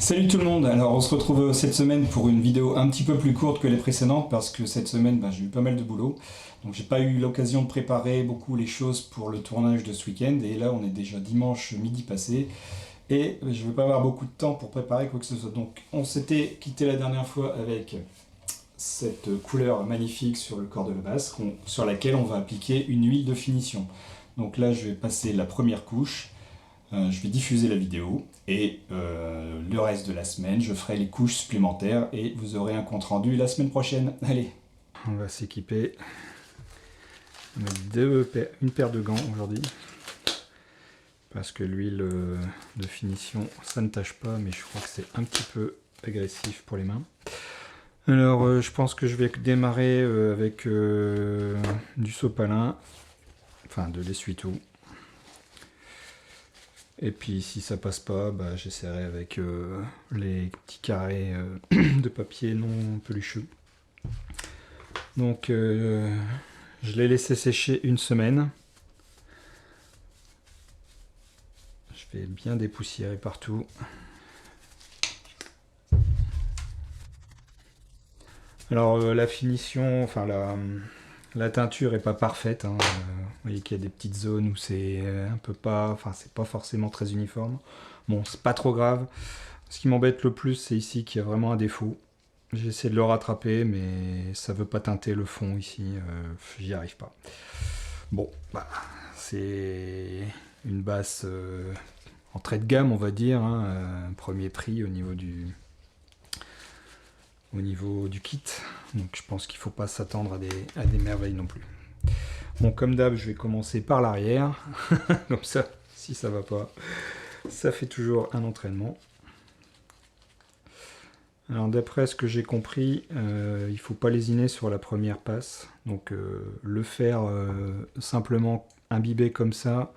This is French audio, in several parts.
Salut tout le monde, alors on se retrouve cette semaine pour une vidéo un petit peu plus courte que les précédentes parce que cette semaine j'ai eu pas mal de boulot, donc j'ai pas eu l'occasion de préparer beaucoup les choses pour le tournage de ce week-end et là on est déjà dimanche midi passé et je vais pas avoir beaucoup de temps pour préparer quoi que ce soit. Donc on s'était quitté la dernière fois avec cette couleur magnifique sur le corps de la basse sur laquelle on va appliquer une huile de finition. Donc là je vais passer la première couche. Je vais diffuser la vidéo et le reste de la semaine, je ferai les couches supplémentaires et vous aurez un compte rendu la semaine prochaine. Allez, on va s'équiper. On met une paire de gants aujourd'hui parce que l'huile de finition ça ne tâche pas, mais je crois que c'est un petit peu agressif pour les mains. Alors je pense que je vais démarrer avec du sopalin, enfin de l'essuie-tout. Et puis si ça passe pas, j'essaierai avec les petits carrés de papier non pelucheux. Donc je l'ai laissé sécher une semaine. Je vais bien dépoussiérer partout. Alors la finition, enfin la teinture est pas parfaite. Vous voyez qu'il y a des petites zones où c'est un peu pas, enfin c'est pas forcément très uniforme. Bon, c'est pas trop grave. Ce qui m'embête le plus, c'est ici qu'il y a vraiment un défaut. J'ai essayé de le rattraper, mais ça veut pas teinter le fond ici. J'y arrive pas. Bon, c'est une basse entrée de gamme, on va dire. Premier prix au niveau du kit. Donc je pense qu'il ne faut pas s'attendre à des merveilles non plus. Bon, comme d'hab, je vais commencer par l'arrière. Comme ça, si ça va pas, ça fait toujours un entraînement. Alors d'après ce que j'ai compris, il ne faut pas lésiner sur la première passe. Donc le faire simplement imbiber comme ça,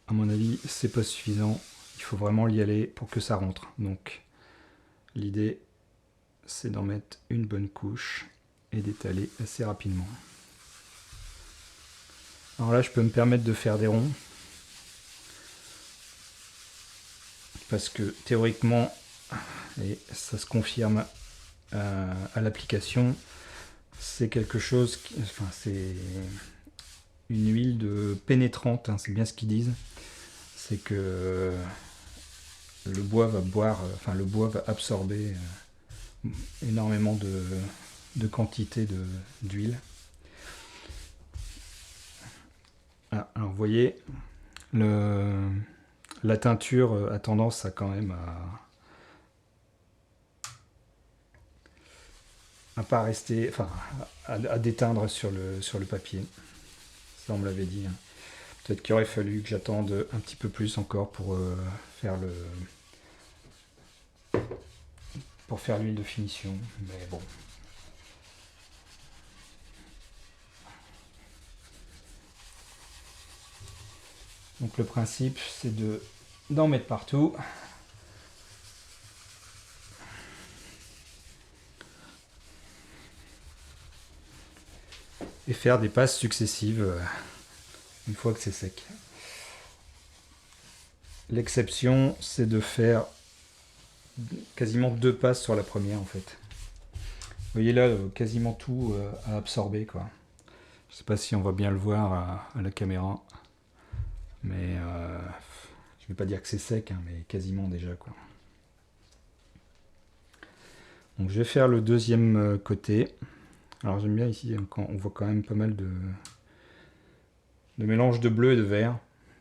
à mon avis, c'est pas suffisant. Il faut vraiment y aller pour que ça rentre. Donc l'idée, c'est d'en mettre une bonne couche et d'étaler assez rapidement. Alors là, je peux me permettre de faire des ronds. Parce que théoriquement, et ça se confirme à l'application, c'est quelque chose qui, enfin, c'est une huile de pénétrante, c'est bien ce qu'ils disent. C'est que le bois va boire, enfin le bois va absorber énormément de quantité d'huile. Alors vous voyez, la teinture a tendance à quand même à pas rester, enfin à déteindre sur le papier. Ça on me l'avait dit. Peut-être qu'il aurait fallu que j'attende un petit peu plus encore pour faire l'huile de finition, mais bon. Donc le principe, c'est d'en mettre partout. Et faire des passes successives une fois que c'est sec. L'exception, c'est de faire quasiment 2 passes sur la première en fait. Vous voyez là, quasiment tout à absorber quoi. Je sais pas si on va bien le voir à la caméra, mais je vais pas dire que c'est sec, mais quasiment déjà quoi. Donc je vais faire le deuxième côté. Alors j'aime bien ici, quand on voit quand même pas mal de mélange de bleu et de vert.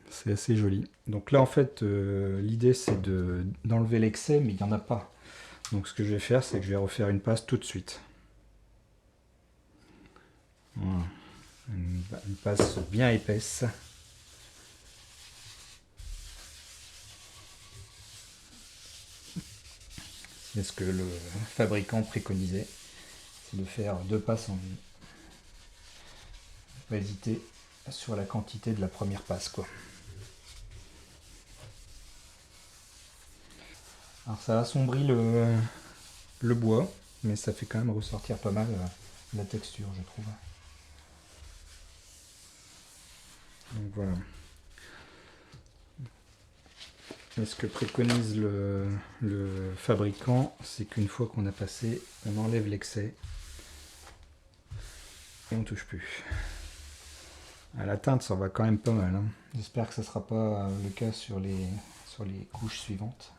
C'est assez joli. Donc là en fait l'idée c'est d'enlever l'excès, mais il n'y en a pas. Donc ce que je vais faire, c'est que je vais refaire une passe tout de suite. Voilà. Une passe bien épaisse. C'est ce que le fabricant préconisait, c'est de faire 2 passes en une. Pas hésiter sur la quantité de la première passe quoi. Alors ça assombrit le bois, mais ça fait quand même ressortir pas mal la texture, je trouve. Donc voilà. Et ce que préconise le fabricant, c'est qu'une fois qu'on a passé, on enlève l'excès et on touche plus. À la teinte, ça va quand même pas mal, hein. J'espère que ça sera pas le cas sur les couches suivantes.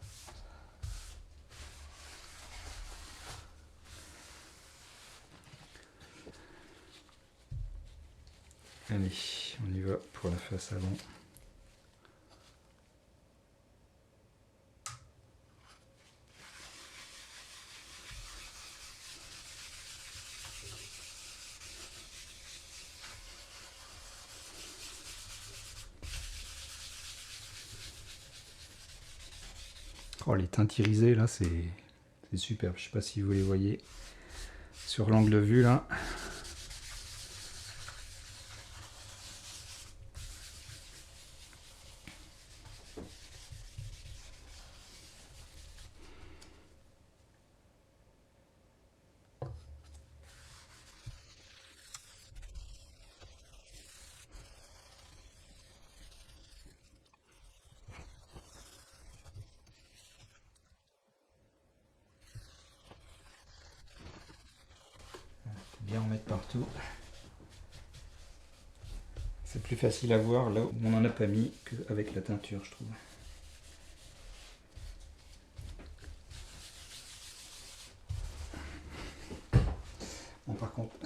Allez, on y va pour la face avant. Oh, les teintes irisées là, c'est superbe. Je sais pas si vous les voyez sur l'angle de vue là. Bien en mettre partout. C'est plus facile à voir là où on n'en a pas mis qu'avec la teinture, je trouve. Bon, par contre,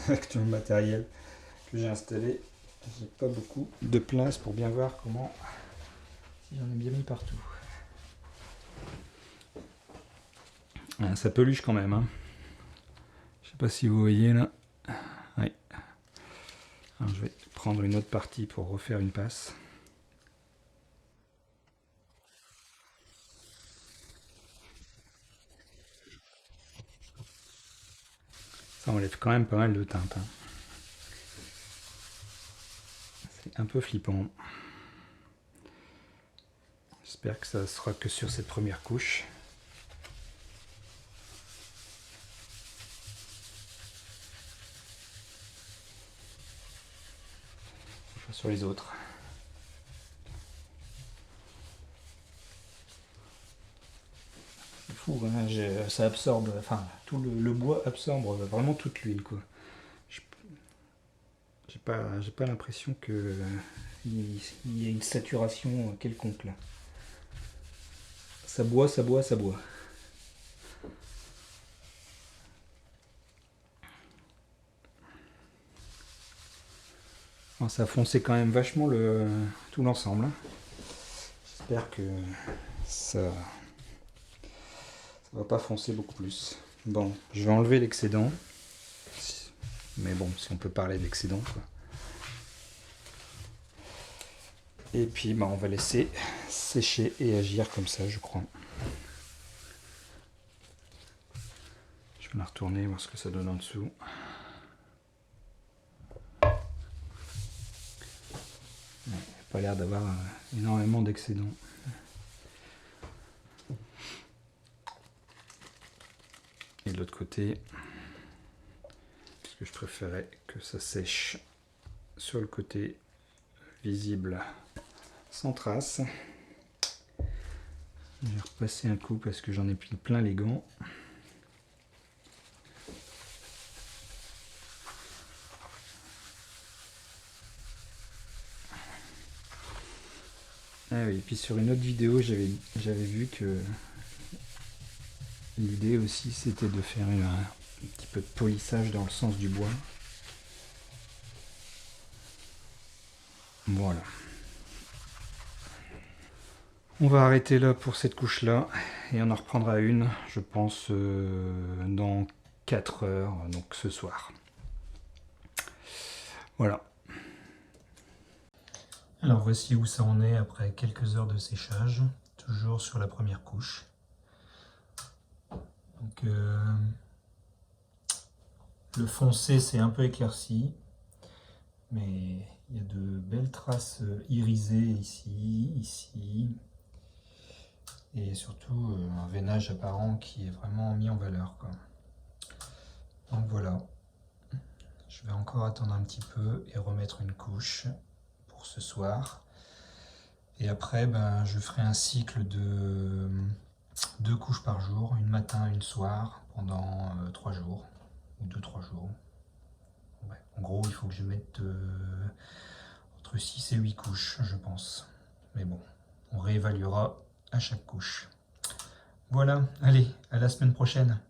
avec tout le matériel que j'ai installé, j'ai pas beaucoup de place pour bien voir comment. Si j'en ai bien mis partout. Ah, ça peluche quand même, hein. Je sais pas si vous voyez là. Oui. Alors, je vais prendre une autre partie pour refaire une passe. Ça enlève quand même pas mal de teinte, hein. C'est un peu flippant. J'espère que ça sera que sur cette première couche. Pas sur les autres. C'est fou, hein, ça absorbe, enfin tout le bois absorbe vraiment toute l'huile, quoi. J'ai pas l'impression que il y ait une saturation quelconque là. Ça boit, ça boit, ça boit. Bon, ça a foncé quand même vachement tout l'ensemble, hein. J'espère que ça va pas foncer beaucoup plus. Bon, je vais enlever l'excédent. Mais bon, si on peut parler d'excédent, quoi. Et puis bah, on va laisser sécher et agir comme ça, je crois. Je vais la retourner, voir ce que ça donne en dessous. Il n'y a pas l'air d'avoir énormément d'excédent. Et de l'autre côté, parce que je préférais que ça sèche sur le côté visible sans trace. Je vais repasser un coup parce que j'en ai pris plein les gants. Ah oui, et puis sur une autre vidéo, j'avais vu que l'idée aussi c'était de faire un petit peu de polissage dans le sens du bois. Voilà. On va arrêter là pour cette couche là et on en reprendra une, je pense, dans 4 heures, donc ce soir. Voilà. Alors voici où ça en est après quelques heures de séchage, toujours sur la première couche. Donc, le foncé s'est un peu éclairci, mais il y a de belles traces irisées ici, ici, et surtout un veinage apparent qui est vraiment mis en valeur, quoi. Donc voilà, je vais encore attendre un petit peu et remettre une couche pour ce soir. Et après, ben, je ferai un cycle de 2 couches par jour, une matin, une soir, pendant 3 jours, ou 2-3 jours. Ouais. En gros, il faut que je mette entre 6 et 8 couches, je pense. Mais bon, on réévaluera à chaque couche. Voilà, allez, à la semaine prochaine.